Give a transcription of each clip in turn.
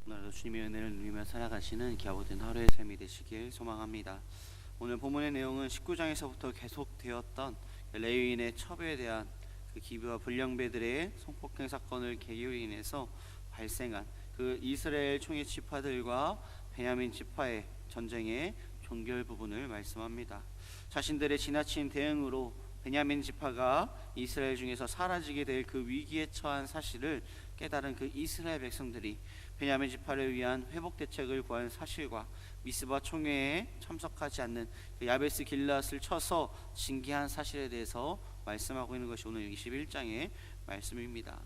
오늘도 주님의 은혜를 누리며 살아가시는 기아보된 하루의 삶이 되시길 소망합니다. 오늘 본문의 내용은 19장에서부터 계속되었던 레위인의 첩에 대한 그 기브와 불량배들의 성폭행 사건을 계기로 인해서 발생한 그 이스라엘 총회 지파들과 베냐민 지파의 전쟁의 종결 부분을 말씀합니다. 자신들의 지나친 대응으로 베냐민 지파가 이스라엘 중에서 사라지게 될 그 위기에 처한 사실을 깨달은 그 이스라엘 백성들이 베냐민 지파를 위한 회복 대책을 구한 사실과 미스바 총회에 참석하지 않는 그 야베스 길앗을 쳐서 징계한 사실에 대해서 말씀하고 있는 것이 오늘 21장의 말씀입니다.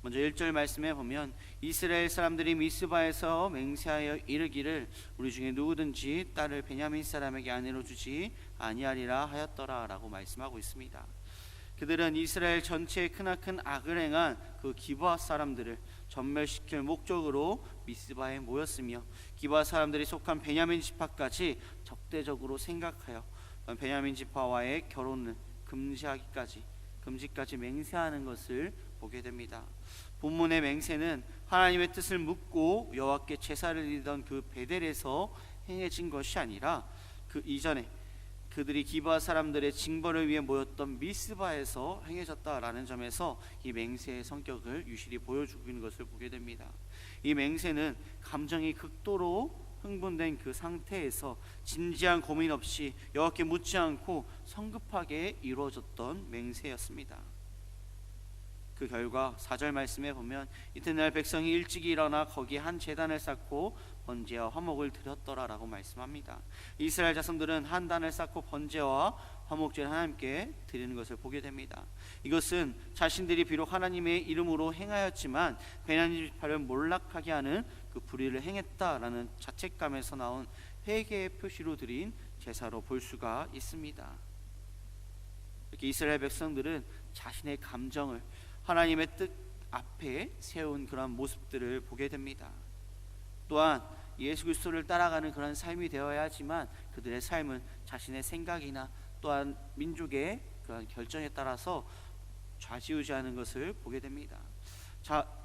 먼저 1절 말씀에 보면 이스라엘 사람들이 미스바에서 맹세하여 이르기를 우리 중에 누구든지 딸을 베냐민 사람에게 아내로 주지 아니하리라 하였더라 라고 말씀하고 있습니다. 그들은 이스라엘 전체에 크나큰 악을 행한 그 기브아 사람들을 전멸시킬 목적으로 미스바에 모였으며 기브아 사람들이 속한 베냐민 지파까지 적대적으로 생각하여 베냐민 지파와의 결혼을 금지까지 맹세하는 것을 보게 됩니다. 본문의 맹세는 하나님의 뜻을 묻고 여호와께 제사를 드리던 그 베델에서 행해진 것이 아니라 그 이전에 그들이 기브아 사람들의 징벌을 위해 모였던 미스바에서 행해졌다라는 점에서 이 맹세의 성격을 유실히 보여주고 있는 것을 보게 됩니다. 이 맹세는 감정이 극도로 흥분된 그 상태에서 진지한 고민 없이 여호와께 묻지 않고 성급하게 이루어졌던 맹세였습니다. 그 결과 4절 말씀에 보면 이튿날 백성이 일찍 일어나 거기에 한 제단을 쌓고 번제와 화목을 드렸더라 라고 말씀합니다. 이스라엘 자손들은 한 단을 쌓고 번제와 화목제를 하나님께 드리는 것을 보게 됩니다. 이것은 자신들이 비록 하나님의 이름으로 행하였지만 베냐민 지파를 몰락하게 하는 그 불의를 행했다라는 자책감에서 나온 회개의 표시로 드린 제사로 볼 수가 있습니다. 이렇게 이스라엘 백성들은 자신의 감정을 하나님의 뜻 앞에 세운 그런 모습들을 보게 됩니다. 또한 예수 그리스도를 따라가는 그런 삶이 되어야 하지만 그들의 삶은 자신의 생각이나 또한 민족의 그런 결정에 따라서 좌지우지하는 것을 보게 됩니다.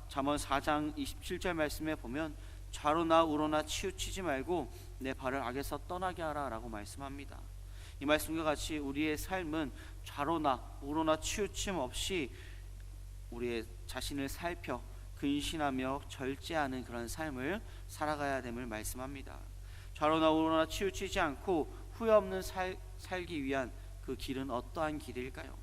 잠언 4장 27절 말씀에 보면 좌로나 우로나 치우치지 말고 내 발을 악에서 떠나게 하라 라고 말씀합니다. 이 말씀과 같이 우리의 삶은 좌로나 우로나 치우침 없이 우리의 자신을 살펴 근신하며 절제하는 그런 삶을 살아가야 됨을 말씀합니다. 좌로나 우로나 치우치지 않고 후회 없는 살기 위한 그 길은 어떠한 길일까요?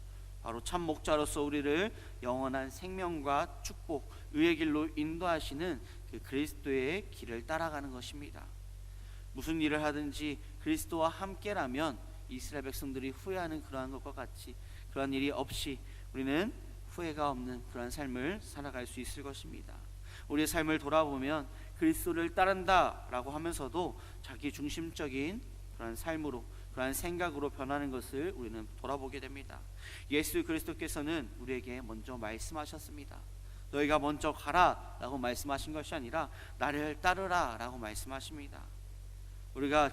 바로 참 목자로서 우리를 영원한 생명과 축복, 의의 길로 인도하시는 그 그리스도의 길을 따라가는 것입니다. 무슨 일을 하든지 그리스도와 함께라면 이스라엘 백성들이 후회하는 그러한 것과 같이 그런 일이 없이 우리는 후회가 없는 그런 삶을 살아갈 수 있을 것입니다. 우리의 삶을 돌아보면 그리스도를 따른다 라고 하면서도 자기 중심적인 그런 삶으로 그런 생각으로 변하는 것을 우리는 돌아보게 됩니다. 예수 그리스도께서는 우리에게 먼저 말씀하셨습니다. 너희가 먼저 가라 라고 말씀하신 것이 아니라 나를 따르라 라고 말씀하십니다. 우리가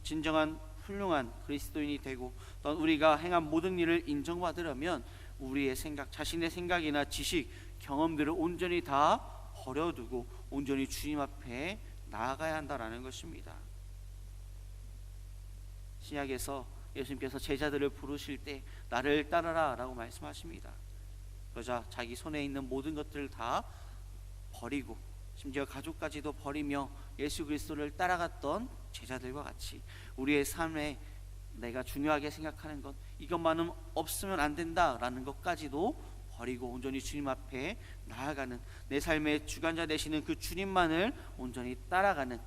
진정한 훌륭한 그리스도인이 되고 또 우리가 행한 모든 일을 인정받으려면 우리의 생각, 자신의 생각이나 지식, 경험들을 온전히 다 버려두고 온전히 주님 앞에 나아가야 한다라는 것입니다. 신약에서 예수님께서 제자들을 부르실 때 나를 따르라 라고 말씀하십니다. 그러자 자기 손에 있는 모든 것들을 다 버리고 심지어 가족까지도 버리며 예수 그리스도를 따라갔던 제자들과 같이 우리의 삶에 내가 중요하게 생각하는 것, 이것만은 없으면 안 된다라는 것까지도 버리고 온전히 주님 앞에 나아가는, 내 삶의 주관자 되시는 그 주님만을 온전히 따라가는,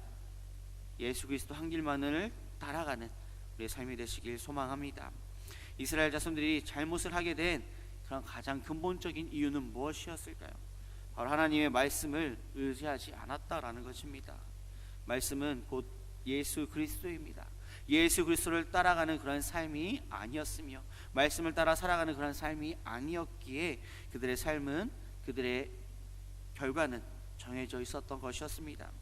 예수 그리스도 한 길만을 따라가는 우리의 삶이 되시길 소망합니다. 이스라엘 자손들이 잘못을 하게 된 그런 가장 근본적인 이유는 무엇이었을까요? 바로 하나님의 말씀을 의지하지 않았다라는 것입니다. 말씀은 곧 예수 그리스도입니다. 예수 그리스도를 따라가는 그런 삶이 아니었으며 말씀을 따라 살아가는 그런 삶이 아니었기에 그들의 삶은, 그들의 결과는 정해져 있었던 것이었습니다.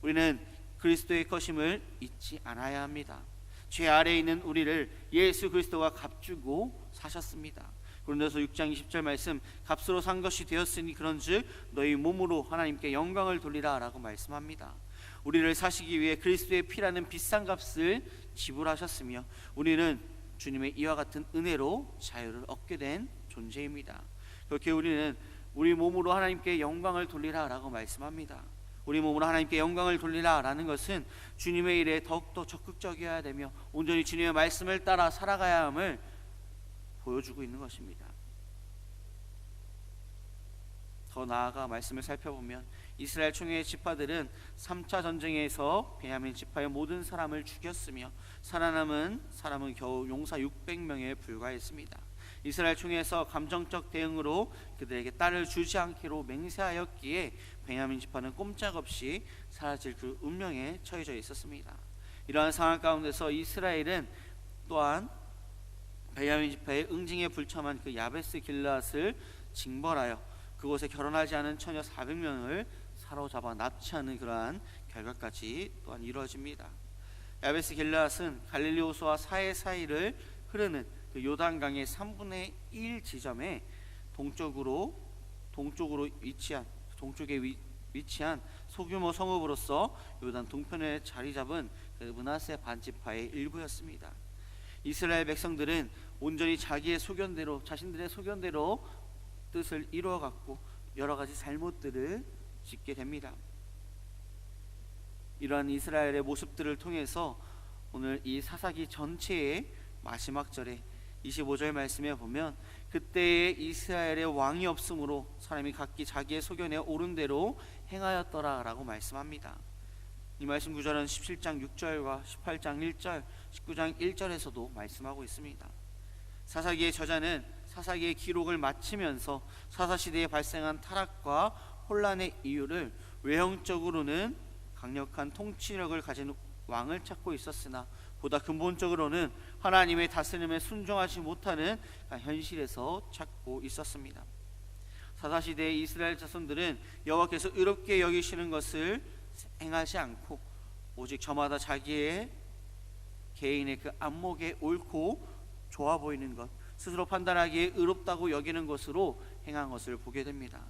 우리는 그리스도의 것임을 잊지 않아야 합니다. 죄 아래에 있는 우리를 예수 그리스도가 값주고 사셨습니다. 고린도서 6장 20절 말씀, 값으로 산 것이 되었으니 그런즉 너희 몸으로 하나님께 영광을 돌리라 라고 말씀합니다. 우리를 사시기 위해 그리스도의 피라는 비싼 값을 지불하셨으며 우리는 주님의 이와 같은 은혜로 자유를 얻게 된 존재입니다. 그렇게 우리는 우리 몸으로 하나님께 영광을 돌리라 라고 말씀합니다. 우리 몸으로 하나님께 영광을 돌리라 라는 것은 주님의 일에 더욱더 적극적이어야 되며 온전히 주님의 말씀을 따라 살아가야 함을 보여주고 있는 것입니다. 더 나아가 말씀을 살펴보면 이스라엘 총회의 지파들은 3차 전쟁에서 베냐민 지파의 모든 사람을 죽였으며 살아남은 사람은 겨우 용사 600명에 불과했습니다. 이스라엘 총회에서 감정적 대응으로 그들에게 딸을 주지 않기로 맹세하였기에 베냐민 지파는 꼼짝없이 사라질 그 운명에 처해져 있었습니다. 이러한 상황 가운데서 이스라엘은 또한 베냐민 지파의 응징에 불참한 그 야베스 길르앗을 징벌하여 그곳에 결혼하지 않은 처녀 400명을 사로잡아 납치하는 그러한 결과까지 또한 이루어집니다. 야베스 길르앗은 갈릴리 호수와 사해 사이를 흐르는 그 요단강의 3분의 1 지점에 동쪽에 위치한 소규모 성읍으로서 요단 동편에 자리 잡은 그 므낫세 반지파의 일부였습니다. 이스라엘 백성들은 온전히 자신들의 소견대로 뜻을 이루어갔고 여러 가지 잘못들을 짓게 됩니다. 이러한 이스라엘의 모습들을 통해서 오늘 이 사사기 전체의 마지막 절에 25절 말씀에 보면 그때에 이스라엘의 왕이 없으므로 사람이 각기 자기의 소견에 옳은 대로 행하였더라 라고 말씀합니다. 이 말씀 구절은 17장 6절과 18장 1절, 19장 1절에서도 말씀하고 있습니다. 사사기의 저자는 사사기의 기록을 마치면서 사사시대에 발생한 타락과 혼란의 이유를 외형적으로는 강력한 통치력을 가진 왕을 찾고 있었으나 보다 근본적으로는 하나님의 다스림에 순종하지 못하는 현실에서 찾고 있었습니다. 사사시대의 이스라엘 자손들은 여호와께서 의롭게 여기시는 것을 행하지 않고 오직 저마다 자기의 개인의 그 안목에 옳고 좋아 보이는 것, 스스로 판단하기에 의롭다고 여기는 것으로 행한 것을 보게 됩니다.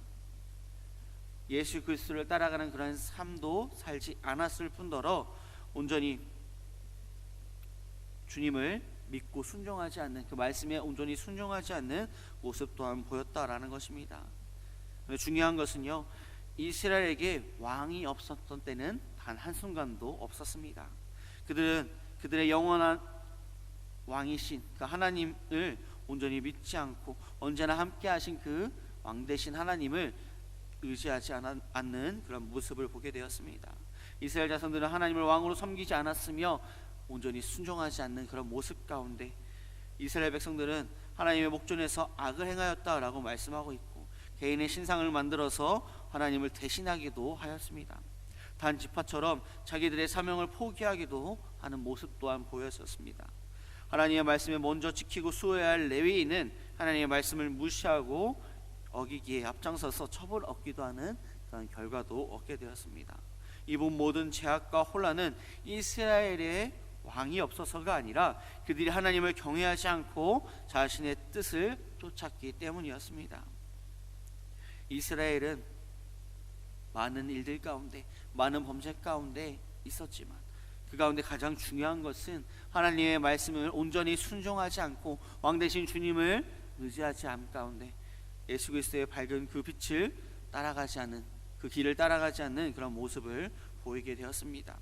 예수 그리스도를 따라가는 그런 삶도 살지 않았을 뿐더러 온전히 주님을 믿고 순종하지 않는, 그 말씀에 온전히 순종하지 않는 모습 또한 보였다라는 것입니다. 중요한 것은요, 이스라엘에게 왕이 없었던 때는 단 한순간도 없었습니다. 그들의 영원한 왕이신 그 하나님을 온전히 믿지 않고 언제나 함께 하신 그 왕 되신 하나님을 의지하지 않는 그런 모습을 보게 되었습니다. 이스라엘 자손들은 하나님을 왕으로 섬기지 않았으며 온전히 순종하지 않는 그런 모습 가운데 이스라엘 백성들은 하나님의 목전에서 악을 행하였다라고 말씀하고 있고 개인의 신상을 만들어서 하나님을 대신하기도 하였습니다. 단 지파처럼 자기들의 사명을 포기하기도 하는 모습 또한 보였었습니다. 하나님의 말씀에 먼저 지키고 수호해야 할 레위인은 하나님의 말씀을 무시하고 어기기에 앞장서서 처벌을 얻기도 하는 그런 결과도 얻게 되었습니다. 이번 모든 제약과 혼란은 이스라엘의 왕이 없어서가 아니라 그들이 하나님을 경외하지 않고 자신의 뜻을 쫓았기 때문이었습니다. 이스라엘은 많은 일들 가운데, 많은 범죄 가운데 있었지만 그 가운데 가장 중요한 것은 하나님의 말씀을 온전히 순종하지 않고 왕 되신 주님을 의지하지 않은 가운데 예수 그리스도의 밝은 그 빛을 따라가지 않는, 그 길을 따라가지 않는 그런 모습을 보이게 되었습니다.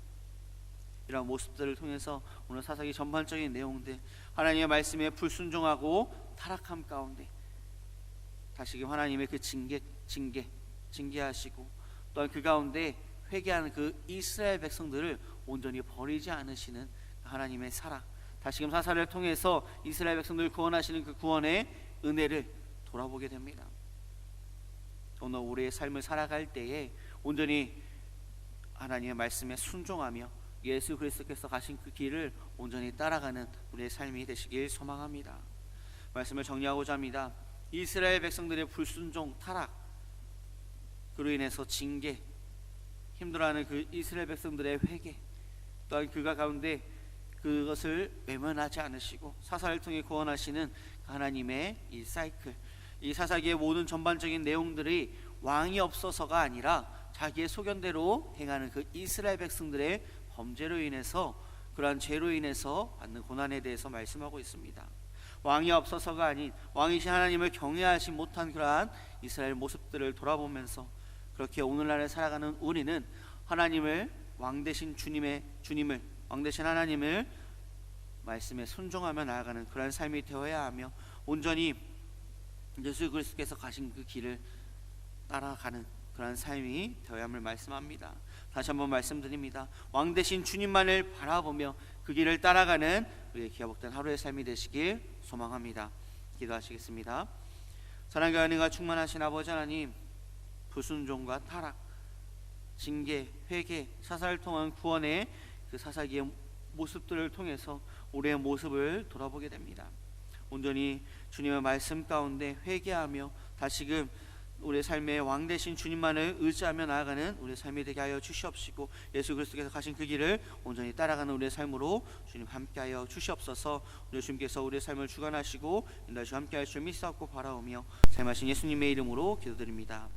이런 모습들을 통해서 오늘 사사기 전반적인 내용들, 하나님의 말씀에 불순종하고 타락함 가운데 다시금 하나님의 그 징계하시고 또한 그 가운데 회개하는 그 이스라엘 백성들을 온전히 버리지 않으시는 하나님의 사랑, 다시금 사사를 통해서 이스라엘 백성들을 구원하시는 그 구원의 은혜를 돌아보게 됩니다. 오늘 우리의 삶을 살아갈 때에 온전히 하나님의 말씀에 순종하며 예수 그리스도께서 가신 그 길을 온전히 따라가는 우리의 삶이 되시길 소망합니다. 말씀을 정리하고자 합니다. 이스라엘 백성들의 불순종, 타락, 그로 인해서 징계, 힘들어하는 그 이스라엘 백성들의 회개, 또한 그가 가운데 그것을 외면하지 않으시고 사사를 통해 구원하시는 하나님의 이 사이클, 이 사사기의 모든 전반적인 내용들이 왕이 없어서가 아니라 자기의 소견대로 행하는 그 이스라엘 백성들의 범죄로 인해서, 그러한 죄로 인해서 받는 고난에 대해서 말씀하고 있습니다. 왕이 없어서가 아닌 왕이신 하나님을 경외하지 못한 그러한 이스라엘 모습들을 돌아보면서, 그렇게 오늘날에 살아가는 우리는 하나님을, 왕 되신 주님을, 왕 되신 하나님을 말씀에 순종하며 나아가는 그런 삶이 되어야 하며, 온전히 예수 그리스도께서 가신 그 길을 따라가는 그런 삶이 되어야 함을 말씀합니다. 다시 한번 말씀드립니다. 왕 되신 주님만을 바라보며 그 길을 따라가는 우리의 기업복된 하루의 삶이 되시길 소망합니다. 기도하시겠습니다. 사랑과 은혜가 충만하신 아버지 하나님, 불순종과 타락, 징계, 회개, 사사를 통한 구원의 그 사사기의 모습들을 통해서 우리의 모습을 돌아보게 됩니다. 온전히 주님의 말씀 가운데 회개하며 다시금 우리의 삶의 왕 되신 주님만을 의지하며 나아가는 우리의 삶이 되게 하여 주시옵시고, 예수 그리스도께서 가신 그 길을 온전히 따라가는 우리의 삶으로 주님 함께하여 주시옵소서. 오늘 주님께서 우리의 삶을 주관하시고 인도하시고 함께할 줄 믿사옵고 바라오며, 잘 마신 예수님의 이름으로 기도드립니다.